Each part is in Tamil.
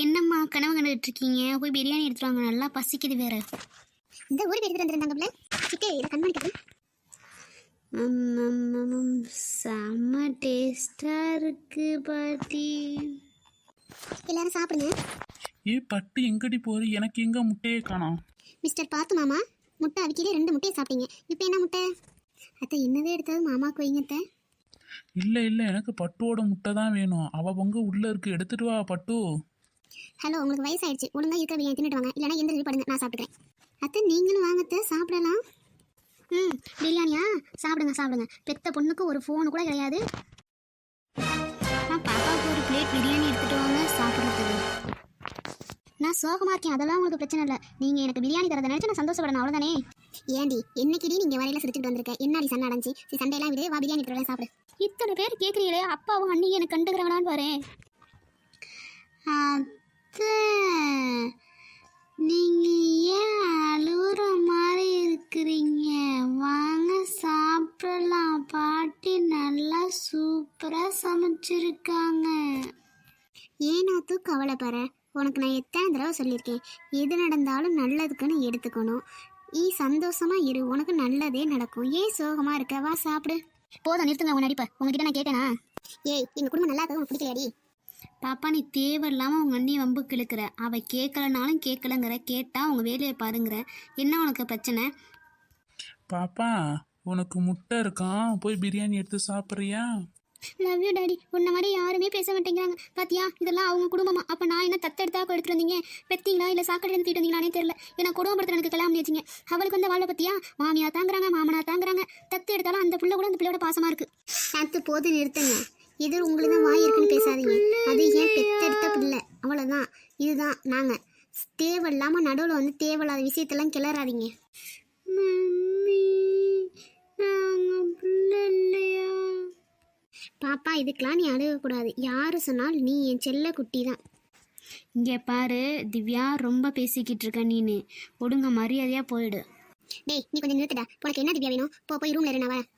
என்னம்மா கனவு கண்டுட்டு இருக்கீங்க? போய் பிரியாணி எடுத்துட்டு வாங்க, நல்லா பசிக்குது வேற. இந்த ஊர் பேர் எடுத்துட்டு வந்துருந்தாங்கல்ல சிட்டே இதை கண்மணிக்கிறது. செம்ம டேஸ்டா இருக்கு பாட்டி. எல்லாரும் சாப்பிடுங்க. பட்டு எங்கடி போற? எனக்கு எங்க முட்டையே காணோம். மிஸ்டர் பார்த்து மாமா, முட்டை அவிக்கிலே 2 முட்டையை சாப்பிட்டீங்க. இப்போ என்ன முட்டை? அத்தை என்னதே எடுத்தாலும் மாமாவுக்கு வைங்கத்த. இல்ல எனக்கு பட்டுவோட முட்டை தான் வேணும். அவ பொங்க உள்ள இருக்கு, எடுத்துட்டு வா பட்டு. ஹலோ, உங்களுக்கு வயசாயிடுச்சு, ஒழுங்கா இருக்க பிரியாணி தின்னுட்டு வாங்க, இல்லைன்னா எந்திரிச்சு படுங்க, நான் சாப்பிட்டுக்கிறேன். அத்தை நீங்களும் வாங்கத்த, சாப்பிடலாம். பிரியாணியா? சாப்பிடுங்க. பெத்த பொண்ணுக்கு ஒரு ஃபோனு கூட கிடையாது. நான் பாப்பாவுக்கு ஒரு பிளேட் பிரியாணி எடுத்துட்டு வாங்க சாப்பிட்றதுக்கு. நான் சோகமாக இருக்கேன், அதெல்லாம் உங்களுக்கு பிரச்சனை இல்லை. நீங்கள் எனக்கு பிரியாணி தரதை நினச்சி நான் சந்தோஷப்படணும், அவ்வளோதானே. ஏண்டி என்னைக்கிடி நீங்கள் வரையில சிரிச்சுட்டு வந்திருக்க? என்னடி சண்டை அடைஞ்சி? சண்டையெல்லாம் விட வா, பிரியாணி எடுத்துட்டு சாப்பிடு. இத்தனை பேர் கேட்குறீங்களே, அப்பாவும் அண்ணியும் எனக்கு கண்டுக்கிறவனான்னு பாரு. நீங்கள் ஏன் அழுகுற மாதிரி இருக்கிறீங்க? வாங்க சாப்பிடலாம். பாட்டி நல்லா சூப்பராக சமைச்சிருக்காங்க. ஏனாத்து கவலைப்பற? உனக்கு நான் எத்தனை தடவை சொல்லியிருக்கேன், எது நடந்தாலும் நல்லதுக்குன்னு எடுத்துக்கணும். நீ சந்தோஷமா இரு, உனக்கு நல்லதே நடக்கும். ஏன் சோகமா இருக்க? வா சாப்பிடு. போதும், நிறுத்துங்க உங்க நடிப்ப. உங்ககிட்ட நான் கேட்டேனா? எங்க குடும்பம் நல்லா இருக்க உனக்கு பிடிக்கலையாடி? பாப்பா, நீ தேவையில்லாமல் உங்கள் அண்ணி வம்பு கிழக்கிற. அவள் கேட்கலனாலும் கேட்கலங்கிற, கேட்டால் உங்கள் வேலையை பாருங்கிற. என்ன உனக்கு பிரச்சனை? பாப்பா, உனக்கு முட்டை இருக்கான், போய் பிரியாணி எடுத்து சாப்பிட்றியா? Love you daddy. உன்ன மாதிரி யாருமே பேச மாட்டேங்கிறாங்க பாத்தியா? இதெல்லாம் அவங்க குடும்பமா? அப்போ நான் என்ன தத்தெடுத்தா எடுத்துட்டு வந்தீங்க? பெத்தீங்களா இல்லை சாக்கடை எடுத்துட்டு வந்தீங்களானே தெரியல. ஏன்னா குடும்பப்படுத்த எனக்கு கல்யாணம் வச்சுங்க. அவளுக்கு வந்து வாழ்வை பத்தியா? மாமியா தாங்குறாங்க, மாமனா தாங்குறாங்க. தத்து எடுத்தாலும் அந்த பிள்ளை கூட அந்த பிள்ளையோட பாசமா இருக்கு. நேற்று போது நிறுத்துங்க. இது உங்களுக்கு தான் வாய் இருக்குன்னு பேசாதீங்க. அது ஏன் பெத்தெடுத்த பிள்ளை, அவ்வளோதான். இதுதான் நாங்கள். தேவையில்லாமல் நடுவில் வந்து தேவையில்லாத விஷயத்தெல்லாம் கிளறாதீங்க. பாப்பா, இதுக்கெல்லாம் நீ அழுகக்கூடாது. யாரு சொன்னால் நீ என் செல்ல குட்டி தான். இங்கே பாரு திவ்யா, ரொம்ப பேசிக்கிட்டு இருக்க நீனு. ஒடுங்க மரியாதையாக போயிடு. டேய், நீ கொஞ்சம் நிறுத்துடா. உனக்கு என்ன திவ்யா வேணும்? போய் ரூம்ல இரு. நான்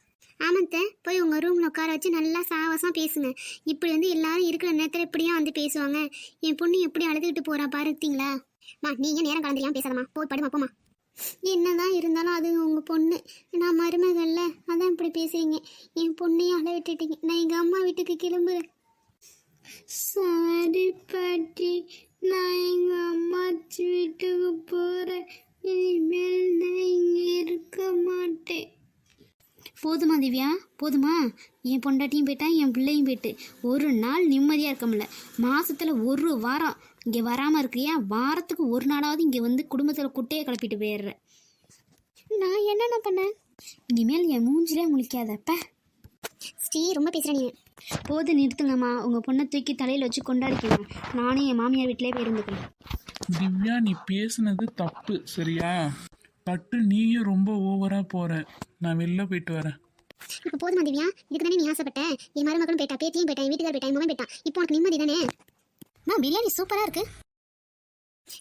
ஆமாத்த, போய் உங்கள் ரூமில் உட்கார வச்சு நல்லா சாவசமாக பேசுங்க. இப்படி வந்து எல்லாரும் இருக்கிற நேரத்தில் இப்படியா வந்து பேசுவாங்க? என் பொண்ணு எப்படி அழுதுகிட்டு போகிறா பாருத்தீங்களா? நீங்கள் நேரம் கலந்துலாம் பேசாதம்மா, போய் படுமா போமா. என்னதான் இருந்தாலும் அது உங்கள் பொண்ணு, நான் மருமகள்ல, அதான் இப்படி பேசுறீங்க. என் பொண்ணையும் அழ விட்டுட்டீங்க. நான் எங்கள் அம்மா வீட்டுக்கு கிளம்புறேன். சாரி பாட்டி, நான் எங்கள் அம்மாச்சி வீட்டுக்கு போகிறேன். இனிமேல் நான் இங்கே இருக்க மாட்டேன். போதுமா திவ்யா, போதுமா? என் பொண்டாட்டியும் போயிட்டா, என் பிள்ளையும் போயிட்டு. ஒரு நாள் நிம்மதியாக இருக்க முடியல. மாதத்தில் ஒரு வாரம் இங்கே வராமல் இருக்கிறியா? வாரத்துக்கு ஒரு நாளாவது இங்கே வந்து குடும்பத்தில் குட்டையை கிளப்பிட்டு போயிடுறேன். நான் என்னென்ன பண்ணேன்? இனிமேல் என் மூஞ்சிலே முழிக்காதப்ப. ஸ்ரீ, ரொம்ப பேசுகிறேன் நீ. போது நிறுத்துங்கம்மா. உங்கள் பொண்ணை தூக்கி தலையில் வச்சு கொண்டாடிக்கணும். நானும் என் மாமியார் வீட்டிலே போய் இருந்துக்கிறேன். திவ்யா, நீ பேசுனது தப்பு, சரியா? பட்டு நீயும் ரொம்ப ஓவரா போற. நான் வெளில போயிட்டு வரேன். இப்போ போதுமா திவ்யா? இதுக்கு தானே நீ ஆசைப்பட்ட? என் மருமகளும் போயிட்டா, பேத்தியும் போயிட்டா, என் வீட்டுக்கார போயிட்டா, என் மகன் போயிட்டா. இப்போ உனக்கு நிம்மதி தானே? பிரியாணி சூப்பராக இருக்கு.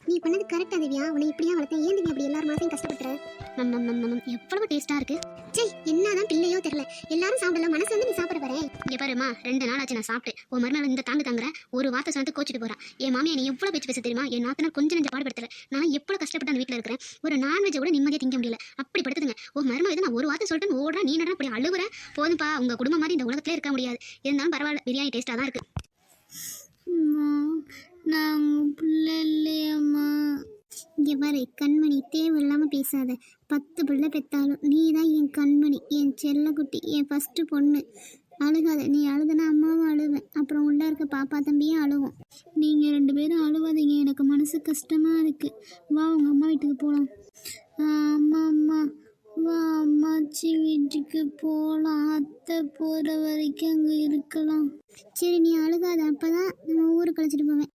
நீ பண்ணது கரெக்டா திவ்யா? உன்னை இப்படியா வளர்த்தேன்? ஏன் திவ்யா அப்படி எல்லாரும் மாசையும் கஷ்டப்படுற? எவ்வளவு டேஸ்ட்டாக இருக்கு. சரி, என்னதான் பிள்ளையோ தெரியல, எல்லாரும் சாப்பிடல, மனசு வந்து நீ சாப்பிட போறேன். இங்கே பாருமா, 2 நாள் ஆச்சு நான் சாப்பிட்டு. உன் மறுநாள் இந்த தாங்குற ஒரு வார்த்தை சொன்னது கோச்சிட்டு போறா. என் மாமியா நீ எவ்வளோ பேச்சு பேச தெரியுமா? என் நாத்தனார் கொஞ்சம் நெஞ்ச பாடுபடுத்தல. நான் எவ்வளோ கஷ்டப்பட்டு அந்த வீட்டில் இருக்கிறேன். ஒரு நான்வெஜ்ஜை கூட நிம்மதியாக திங்க முடியல. அப்படி படுத்துதுங்க. உன் மருமக இதை நான் ஒரு வார்த்தை சொல்லிட்டு ஓடுறா, நீ நட அப்படி அழுகுற. போதும்பா, உங்கள் குடும்பம் மாதிரி இந்த உலகத்திலே இருக்க முடியாது. இருந்தாலும் பரவாயில்ல, பிரியாணி டேஸ்ட்டாக தான் இருக்கு. நாங்கள் பிள்ளை இல்லையம்மா. இங்கே பாரு கண்மணி, தேவையில்லாமல் பேசாத. 10 பிள்ளை பெற்றாலும் நீ தான் என் கண்மணி, என் செல்லக்குட்டி, என் ஃபஸ்ட்டு பொண்ணு. அழுகாத. நீ அழுதுனா அம்மாவும் அழுவேன், அப்புறம் உள்ளே இருக்க பாப்பா தம்பியும் அழுவோம். நீங்கள் 2 பேரும் அழுவாதீங்க, எனக்கு மனசு கஷ்டமாக இருக்குது. வா, உங்கள் அம்மா வீட்டுக்கு போகலாம். அம்மா வா, அம்மாச்சி வீட்டுக்கு போகலாம். அத்தை போகிற வரைக்கும் அங்கே இருக்கலாம். சரி, நீ அழுகாத, அப்போ தான் நம்ம ஊருக்கு அழைச்சிட்டு போவேன்.